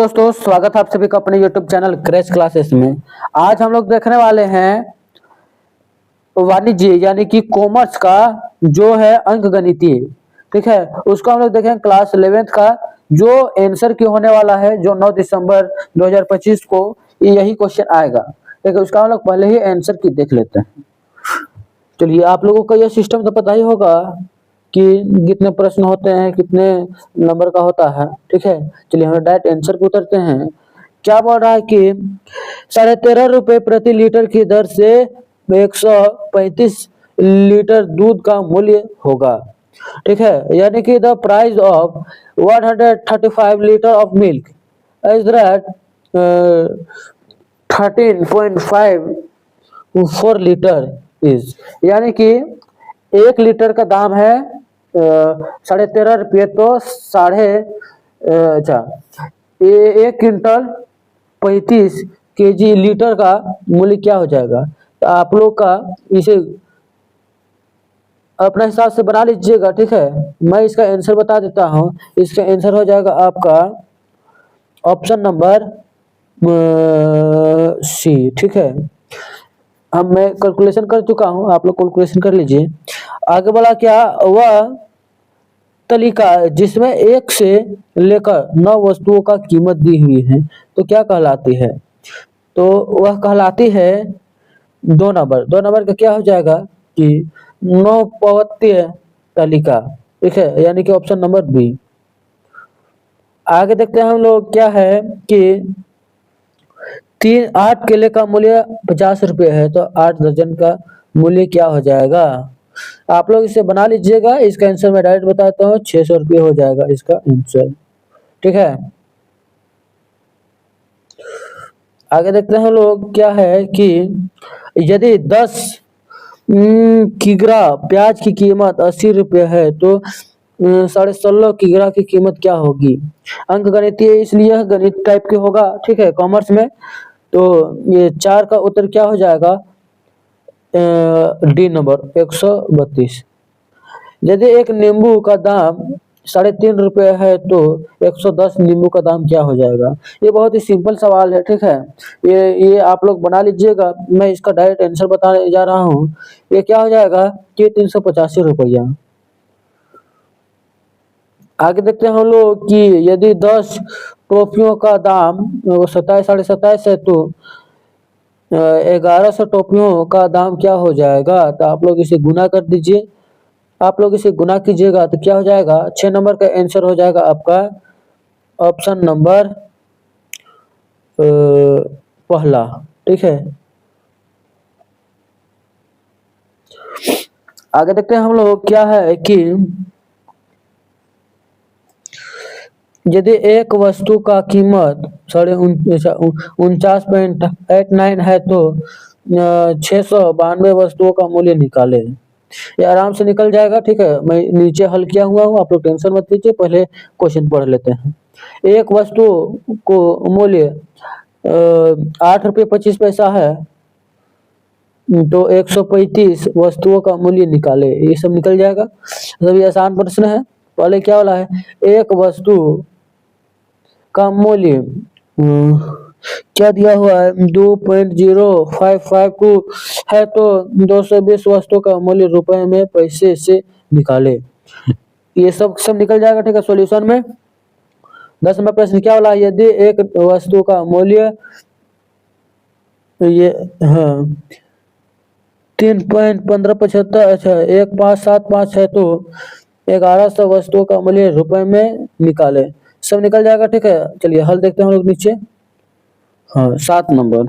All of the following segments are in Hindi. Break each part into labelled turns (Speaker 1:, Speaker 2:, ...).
Speaker 1: दोस्तों, स्वागत है आप सभी का अपने YouTube चैनल क्रैश क्लासेस में। आज हम लोग देखने वाले हैं वाणिज्य यानी कि कॉमर्स का जो है अंक गणितीय, ठीक है। उसको हम लोग देखेंगे क्लास 11th का जो आंसर की होने वाला है, जो 9 दिसंबर 2025 को यही क्वेश्चन आएगा, ठीक है। उसका हम लोग पहले ही आंसर की देख लेते हैं। चलिए, आप लोगों को यह सिस्टम तो पता ही होगा कि कितने प्रश्न होते हैं, कितने नंबर का होता है, ठीक है। चलिए हम डायरेक्ट आंसर पे उतरते हैं। क्या बोल रहा है कि 13.5 रुपए प्रति लीटर की दर से 135 लीटर दूध का मूल्य होगा, ठीक है। यानी कि the price of 135 litre of milk is that 13.54 litre is, यानी कि 1 लीटर का दाम है 13.5 रुपये, तो अच्छा 1 क्विंटल 35 केजी लीटर का मूल्य क्या हो जाएगा। तो आप लोग का इसे अपने हिसाब से बना लीजिएगा, ठीक है। मैं इसका आंसर बता देता हूँ। इसका आंसर हो जाएगा आपका ऑप्शन नंबर सी, ठीक है। अब मैं कैलकुलेशन कर चुका हूँ, आप लोग कैलकुलेशन कर लीजिए। आगे बढ़ा, क्या वह तालिका जिसमें 1 से लेकर 9 वस्तुओं का कीमत दी हुई है तो क्या कहलाती है। तो वह कहलाती है 2 नंबर। 2 नंबर का क्या हो जाएगा कि 9 पवत्य तालिका, ठीक है, यानी कि ऑप्शन नंबर बी। आगे देखते हैं हम लोग, क्या है कि 8 केले का मूल्य 50 रुपये है, तो 8 दर्जन का मूल्य क्या हो जाएगा। आप लोग इसे बना लीजिएगा। इसका आंसर मैं डायरेक्ट बताता हूँ, 600 रुपये हो जाएगा इसका आंसर, ठीक है। आगे देखते हैं हम लोग, क्या है कि यदि 10 किग्रा प्याज की कीमत 80 रुपये है तो 16.5 किग्रा की कीमत क्या होगी। अंक गणितीय इसलिए गणित टाइप के होगा, ठीक है, कॉमर्स में। तो ये 4 का उत्तर क्या हो जाएगा, डी नंबर 132। यदि एक नींबू का दाम 3.5 रुपये है तो 110 नींबू का दाम क्या हो जाएगा। ये बहुत ही सिंपल सवाल है, ठीक है। ये आप लोग बना लीजिएगा। मैं इसका डायरेक्ट आंसर बताने जा रहा हूँ। ये क्या हो जाएगा कि 385 रुपया। आगे देखते हैं हम लोग कि यदि 10 टॉफियों का दाम 27 27.5 है तो 1100 टॉफियों का दाम क्या हो जाएगा। तो आप लोग इसे गुना कर दीजिए। आप लोग इसे गुना कीजिएगा तो क्या हो जाएगा, 6 नंबर का आंसर हो जाएगा आपका ऑप्शन नंबर पहला, ठीक है। आगे देखते हैं हम लोग, क्या है कि यदि एक वस्तु का कीमत 49.89 है तो 692 वस्तुओं का मूल्य निकाले। ये आराम से निकल जाएगा, ठीक है। मैं नीचे हल किया हुआ हूँ, आप लोग टेंशन मत लीजिए। पहले क्वेश्चन पढ़ लेते हैं। एक वस्तु को मूल्य 8 रुपये 25 पैसा है तो 135 वस्तुओं का मूल्य निकाले। ये सब निकल जाएगा। सभी आसान प्रश्न है। पहले क्या वाला है, एक वस्तु का मूल्य क्या दिया हुआ है, 2.0552 है तो 220 वस्तु का मूल्य रुपए में पैसे से निकाले। ये सब निकल जाएगा, ठीक है। सॉल्यूशन में 10 नंबर प्रश्न क्या वाला है, यदि एक वस्तु का मूल्य ये 3.1575, अच्छा 1575 है तो 1100 वस्तुओं का मूल्य रुपए में निकाले। सब निकल जाएगा, ठीक है। चलिए हल देखते हैं हम लोग नीचे। हाँ, 7 नंबर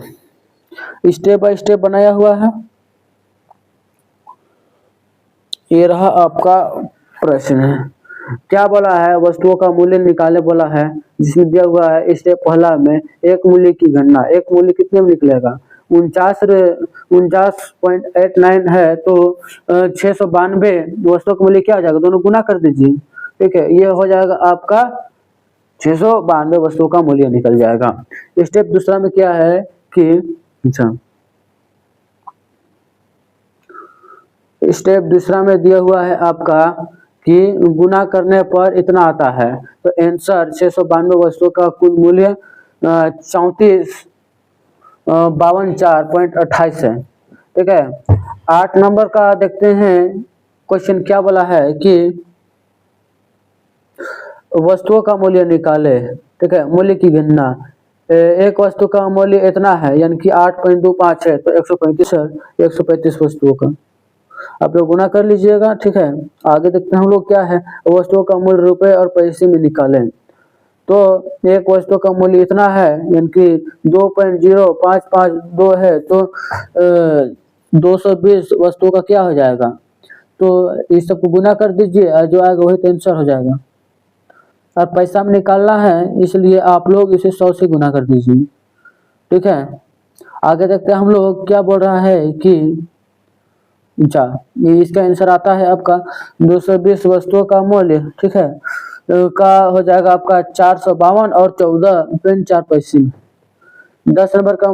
Speaker 1: स्टेप बाय स्टेप बनाया हुआ है। ये रहा आपका प्रश्न है। क्या बोला है, वस्तुओं का मूल्य निकाले बोला है, जिसमें दिया हुआ है स्टेप पहला में एक मूल्य की गणना। एक मूल्य कितने में निकलेगा, 49.89 है तो 692 वस्तुओं का मूल्य क्या हो जाएगा, दोनों गुना कर दीजिए, ठीक है। ये हो जाएगा आपका 692 वस्तुओं का मूल्य निकल जाएगा। स्टेप दूसरा में क्या है कि अच्छा स्टेप दूसरा में दिया हुआ है आपका कि गुना करने पर इतना आता है। तो आंसर 692 वस्तुओं का कुल मूल्य 34,52,4.28 है। ठीक है, 8 नंबर का देखते हैं क्वेश्चन क्या बोला है कि वस्तुओं का मूल्य निकाले। ठीक है, मूल्य की गणना। एक वस्तु का मूल्य इतना है यानी कि 8.25 है, तो 135 है, 135 वस्तुओं का आप लोग गुना कर लीजिएगा। ठीक है, आगे देखते हैं हम लोग क्या है, वस्तुओं का मूल्य रुपए और पैसे में निकालें। तो एक वस्तु का मूल्य इतना है यानी कि 2.0552 है, तो 220 वस्तुओं का क्या हो जाएगा। तो इस सबको गुना कर दीजिए और जो आएगा वही आंसर हो जाएगा। और पैसा में निकालना है इसलिए आप लोग इसे 100 से गुना कर दीजिए। ठीक है, आगे देखते हैं हम लोग क्या बोल रहा है कि अच्छा, ये इसका आंसर आता है आपका 220 वस्तुओं का मूल्य। ठीक है, का हो जाएगा आपका 452 और 14.4 पैसे। 10 नंबर का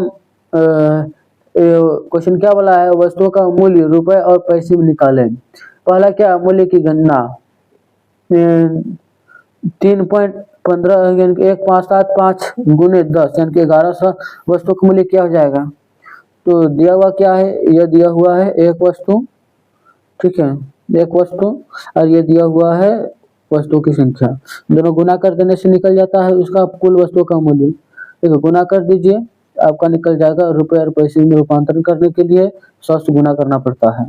Speaker 1: क्वेश्चन क्या बोला है, वस्तुओं का मूल्य रुपए और पैसे में निकालें। पहला क्या, मूल्य की गणना। 3.15 यानी कि 1575 गुने 10 यानी कि 1100 वस्तु का मूल्य क्या हो जाएगा। तो दिया हुआ क्या है, यह दिया हुआ है एक वस्तु। ठीक है, एक वस्तु और ये दिया हुआ है वस्तुओं की संख्या। दोनों गुना कर देने से निकल जाता है उसका कुल वस्तुओं का मूल्य। ठीक है, गुना कर दीजिए, आपका निकल जाएगा। रुपए और पैसे में रूपांतरण करने के लिए 100 से गुना करना पड़ता है।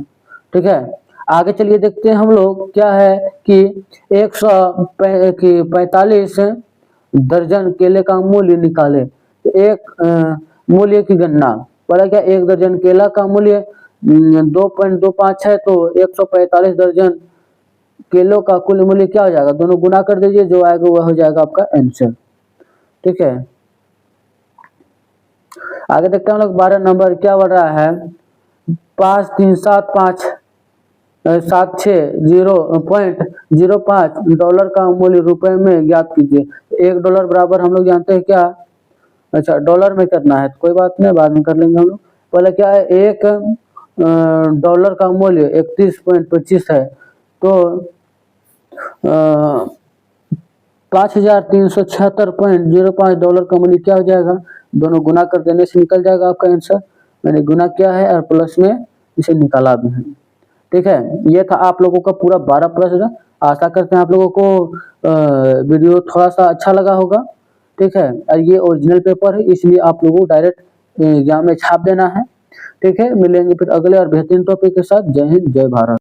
Speaker 1: ठीक है, आगे चलिए देखते हैं हम लोग क्या है कि 145 दर्जन केले का मूल्य निकाले। तो एक मूल्य की गणना। पहला क्या, एक दर्जन केला का मूल्य 2.25 है, तो 145 दर्जन केलों का कुल मूल्य क्या हो जाएगा। दोनों गुना कर दीजिए, जो आएगा वह हो जाएगा आपका आंसर। ठीक है, आगे देखते हैं हम लोग 12 नंबर क्या बढ़ रहा है, 5375.05 डॉलर का मूल्य रुपए में ज्ञात कीजिए। $1 बराबर हम लोग जानते हैं क्या, अच्छा डॉलर में करना है तो कोई बात नहीं, बाद में कर लेंगे हम लोग। पहले क्या है, $1 का मूल्य 31.25 है, तो 5376.05 डॉलर का मूल्य क्या हो जाएगा। दोनों गुना कर देने से निकल जाएगा आपका आंसर। मैंने गुना किया है और प्लस में इसे निकाला भी है। ठीक है, ये था आप लोगों का पूरा 12 प्रश्न। आशा करते हैं आप लोगों को वीडियो थोड़ा सा अच्छा लगा होगा। ठीक है, और ये ओरिजिनल पेपर है इसलिए आप लोगों को डायरेक्ट एग्जाम में छाप देना है। ठीक है, मिलेंगे फिर अगले और बेहतरीन टॉपिक के साथ। जय हिंद, जय भारत।